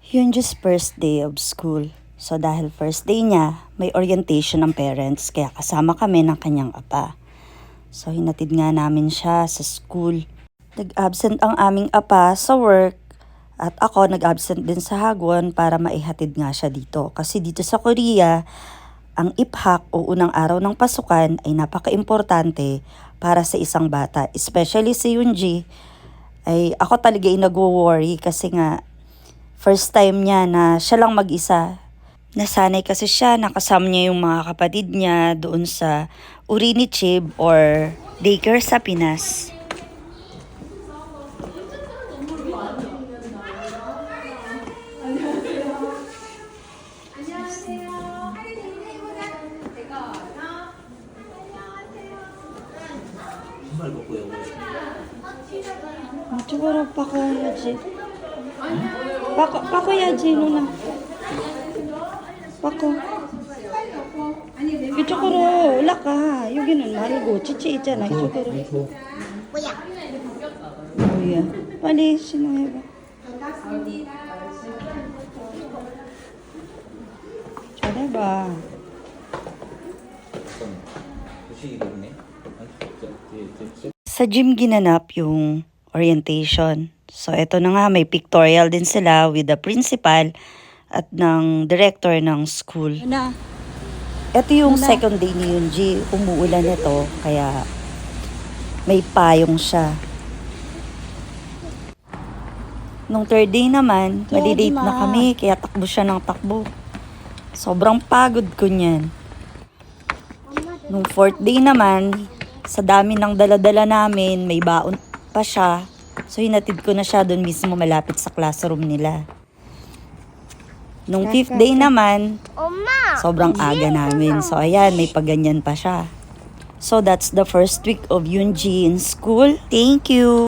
Yun just first day of school. So dahil first day niya, may orientation ng parents kaya kasama kami ng kanyang apa. So hinatid nga namin siya sa school. Nag-absent ang aming apa sa work at ako nag-absent din sa hagwon para maihatid nga siya dito. Kasi dito sa Korea, ang iphak o unang araw ng pasukan ay napaka-importante para sa isang bata. Especially si Yoonji, ay ako talaga ay nag-worry kasi nga first time niya na siya lang mag-isa. Nasanay kasi siya, nakasama niya yung mga kapatid niya doon sa Urinichib or daycare sa Pinas. Siguro pakoyaji. Pakoyaji 누나. 바꿔. 이쪽으로 올라가. 여기는 말고 지치 있잖아. 이쪽으로. 뭐야? 빨리 신호해봐. 잘해봐. Sa gym ginanap yung orientation. So, eto na nga, may pictorial din sila with the principal at ng director ng school. Ito yung second day ni Yoonji. Umuulan ito, kaya may payong siya. Nung third day naman, malilate na kami, kaya takbo siya ng takbo. Sobrang pagod ko niyan. Nung fourth day naman, sa dami ng daladala namin, may baon pa siya. So, hinatid ko na siya doon mismo malapit sa classroom nila. Nung fifth day naman, sobrang aga namin. So, ayan, may paganyan pa siya. So, that's the first week of Yoonji in school. Thank you!